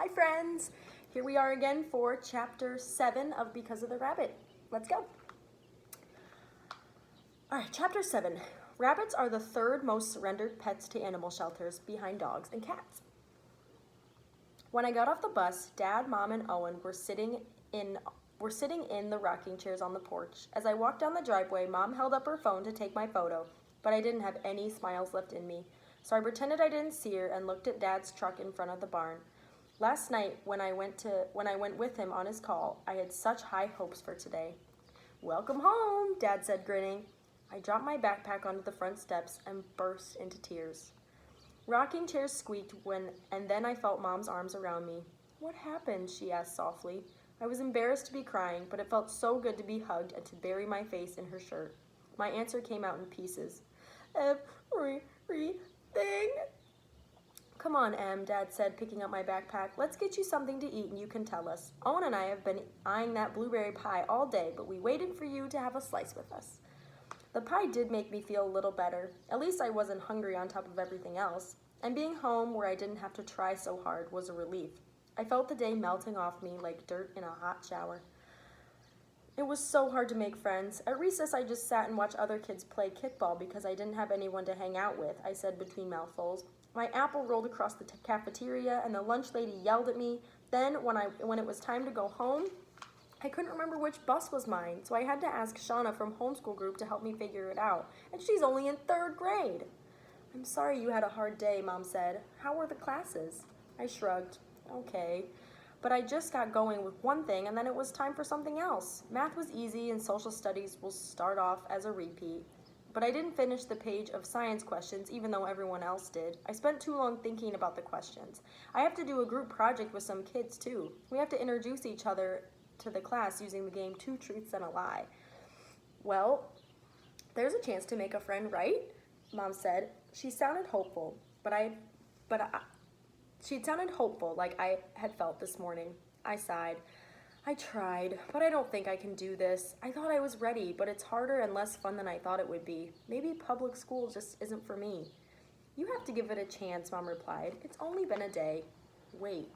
Hi friends! Here we are again for chapter 7 of Because of the Rabbit. Let's go! Alright, chapter 7. Rabbits are the third most surrendered pets to animal shelters behind dogs and cats. When I got off the bus, Dad, Mom, and Owen were sitting in the rocking chairs on the porch. As I walked down the driveway, Mom held up her phone to take my photo, but I didn't have any smiles left in me. So I pretended I didn't see her and looked at Dad's truck in front of the barn. Last night, when I went with him on his call, I had such high hopes for today. "Welcome home," Dad said, grinning. I dropped my backpack onto the front steps and burst into tears. Rocking chairs squeaked and then I felt Mom's arms around me. "What happened?" she asked softly. I was embarrassed to be crying, but it felt so good to be hugged and to bury my face in her shirt. My answer came out in pieces. "Everything." "Come on, Em," Dad said, picking up my backpack. "Let's get you something to eat and you can tell us. Owen and I have been eyeing that blueberry pie all day, but we waited for you to have a slice with us." The pie did make me feel a little better. At least I wasn't hungry on top of everything else. And being home where I didn't have to try so hard was a relief. I felt the day melting off me like dirt in a hot shower. It was so hard to make friends. At recess, I just sat and watched other kids play kickball because I didn't have anyone to hang out with, I said between mouthfuls. My apple rolled across the cafeteria and the lunch lady yelled at me. Then, when it was time to go home, I couldn't remember which bus was mine, so I had to ask Shauna from homeschool group to help me figure it out, and she's only in 3rd grade. "I'm sorry you had a hard day," Mom said. "How were the classes?" I shrugged. "Okay." But I just got going with one thing and then it was time for something else. Math was easy and social studies will start off as a repeat. But I didn't finish the page of science questions even though everyone else did. I spent too long thinking about the questions. I have to do a group project with some kids too. We have to introduce each other to the class using the game 2 Truths and a Lie. "Well, there's a chance to make a friend, right?" Mom said. She sounded hopeful, she'd sounded hopeful like I had felt this morning. I sighed. "I tried, but I don't think I can do this. I thought I was ready, but it's harder and less fun than I thought it would be. Maybe public school just isn't for me." "You have to give it a chance," Mom replied. "It's only been a day." "Wait,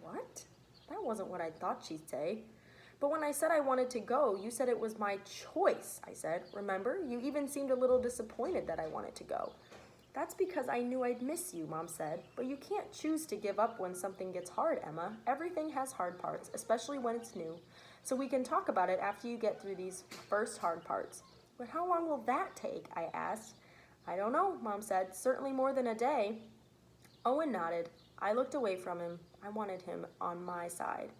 what?" That wasn't what I thought she'd say. "But when I said I wanted to go, you said it was my choice," I said. "Remember? You even seemed a little disappointed that I wanted to go." "That's because I knew I'd miss you," Mom said. "But you can't choose to give up when something gets hard, Emma. Everything has hard parts, especially when it's new. So we can talk about it after you get through these first hard parts." "But how long will that take?" I asked. "I don't know," Mom said. "Certainly more than a day." Owen nodded. I looked away from him. I wanted him on my side.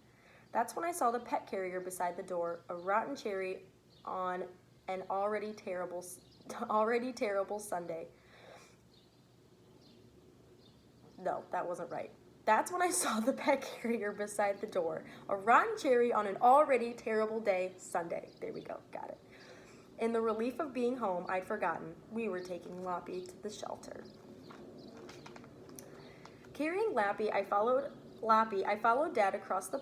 That's when I saw the pet carrier beside the door, a rotten cherry on an already terrible Sunday. No, that wasn't right. That's when I saw the pet carrier beside the door. A rotten cherry on an already terrible day, Sunday. There we go, got it. In the relief of being home, I'd forgotten. We were taking Lappy to the shelter. Carrying Lappy, I followed Dad across the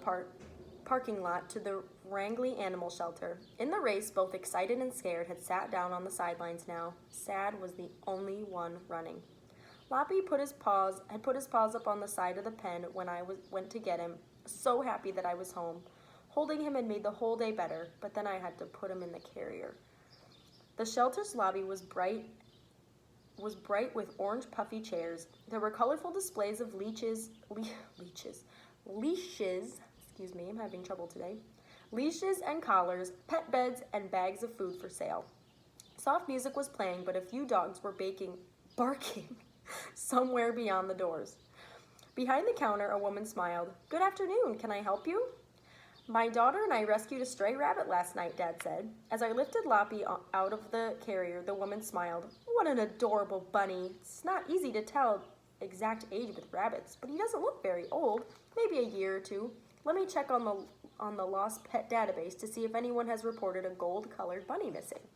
parking lot to the Wrangley Animal Shelter. In the race, both excited and scared had sat down on the sidelines now. Sad was the only one running. Lappy had put his paws up on the side of the pen when I went to get him, so happy that I was home. Holding him had made the whole day better, but then I had to put him in the carrier. The shelter's lobby was bright with orange puffy chairs. There were colorful displays of leashes, excuse me, I'm having trouble today. Leashes and collars, pet beds, and bags of food for sale. Soft music was playing, but a few dogs were barking somewhere beyond the doors. Behind the counter, a woman smiled. "Good afternoon, can I help you?" "My daughter and I rescued a stray rabbit last night," Dad said. As I lifted Lappy out of the carrier, the woman smiled. "What an adorable bunny. It's not easy to tell exact age with rabbits, but he doesn't look very old, maybe a year or 2. Let me check on the lost pet database to see if anyone has reported a gold-colored bunny missing."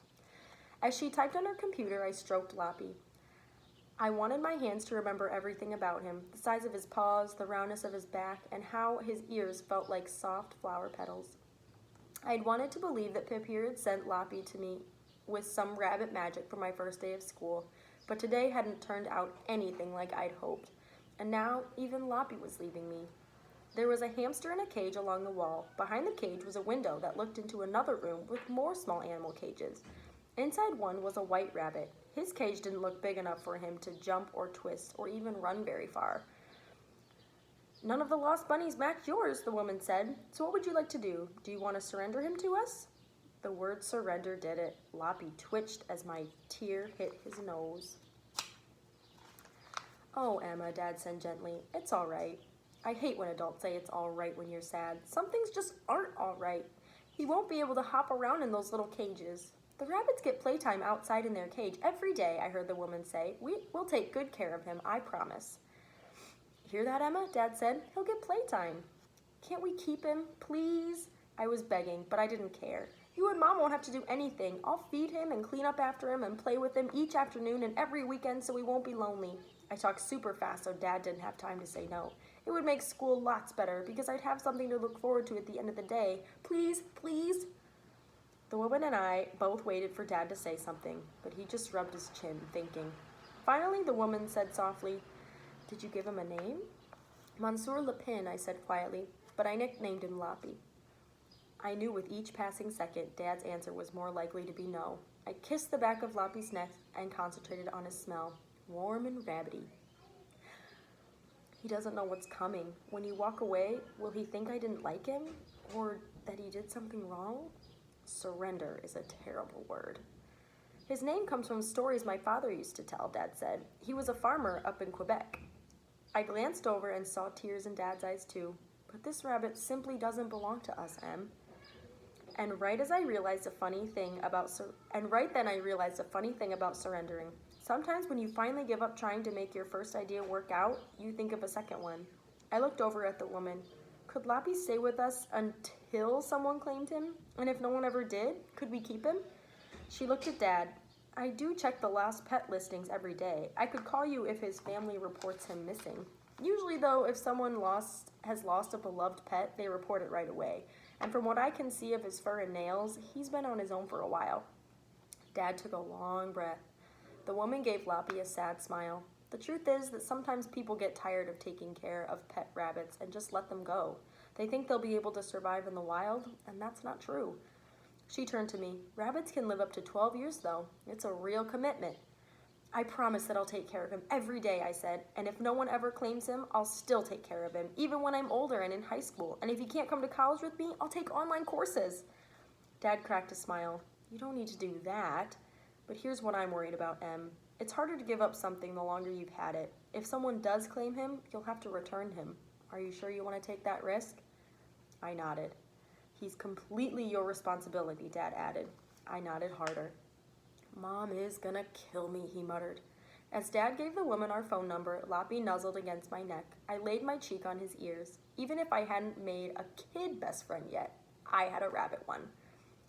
As she typed on her computer, I stroked Lappy. I wanted my hands to remember everything about him, the size of his paws, the roundness of his back, and how his ears felt like soft flower petals. I'd wanted to believe that Pipir had sent Lappy to me with some rabbit magic for my first day of school, but today hadn't turned out anything like I'd hoped, and now even Lappy was leaving me. There was a hamster in a cage along the wall. Behind the cage was a window that looked into another room with more small animal cages. Inside one was a white rabbit. His cage didn't look big enough for him to jump or twist or even run very far. None of the lost bunnies match yours, the woman said. So what would you like to do? Do you want to surrender him to us? The word surrender did it. Loppy twitched as my tear hit his nose. Oh, Emma, Dad said gently. It's all right. I hate when adults say it's all right when you're sad. Some things just aren't all right. He won't be able to hop around in those little cages. The rabbits get playtime outside in their cage every day, I heard the woman say. We'll take good care of him, I promise. Hear that, Emma? Dad said. He'll get playtime. Can't we keep him, please? I was begging, but I didn't care. You and Mom won't have to do anything. I'll feed him and clean up after him and play with him each afternoon and every weekend so he won't be lonely. I talked super fast so Dad didn't have time to say no. It would make school lots better because I'd have something to look forward to at the end of the day. Please, please. The woman and I both waited for Dad to say something, but he just rubbed his chin, thinking. Finally, the woman said softly, Did you give him a name? Monsieur Lapin, I said quietly, but I nicknamed him Loppy. I knew with each passing second, Dad's answer was more likely to be no. I kissed the back of Loppy's neck and concentrated on his smell, warm and rabbity. He doesn't know what's coming. When you walk away, will he think I didn't like him? Or that he did something wrong? Surrender is a terrible word. His name comes from stories my father used to tell, Dad said. He was a farmer up in Quebec. I glanced over and saw tears in Dad's eyes too. But this rabbit simply doesn't belong to us, Em. And right then I realized a funny thing about surrendering. Sometimes when you finally give up trying to make your first idea work out, you think of a second one. I looked over at the woman. Could Loppy stay with us until someone claimed him? And if no one ever did, could we keep him? She looked at Dad. I do check the lost pet listings every day. I could call you if his family reports him missing. Usually, though, if someone has lost a beloved pet, they report it right away. And from what I can see of his fur and nails, he's been on his own for a while. Dad took a long breath. The woman gave Loppy a sad smile. The truth is that sometimes people get tired of taking care of pet rabbits and just let them go. They think they'll be able to survive in the wild, and that's not true. She turned to me. Rabbits can live up to 12 years, though. It's a real commitment. I promise that I'll take care of him every day, I said, and if no one ever claims him, I'll still take care of him, even when I'm older and in high school. And if he can't come to college with me, I'll take online courses. Dad cracked a smile. You don't need to do that. But here's what I'm worried about, Em. It's harder to give up something the longer you've had it. If someone does claim him, you'll have to return him. Are you sure you want to take that risk? I nodded. He's completely your responsibility, Dad added. I nodded harder. Mom is gonna kill me, he muttered. As Dad gave the woman our phone number, Loppy nuzzled against my neck. I laid my cheek on his ears. Even if I hadn't made a kid best friend yet, I had a rabbit one.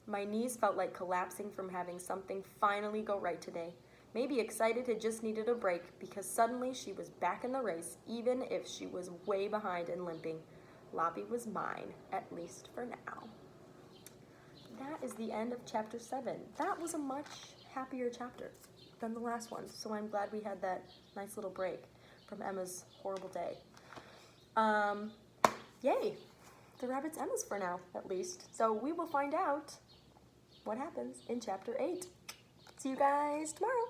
My knees felt like collapsing from having something finally go right today. Maybe excited had just needed a break because suddenly she was back in the race, even if she was way behind and limping. Loppy was mine, at least for now. That is the end of chapter 7. That was a much happier chapter than the last one, so I'm glad we had that nice little break from Emma's horrible day. Yay! The rabbit's Emma's for now, at least. So we will find out what happens in chapter 8. See you guys tomorrow.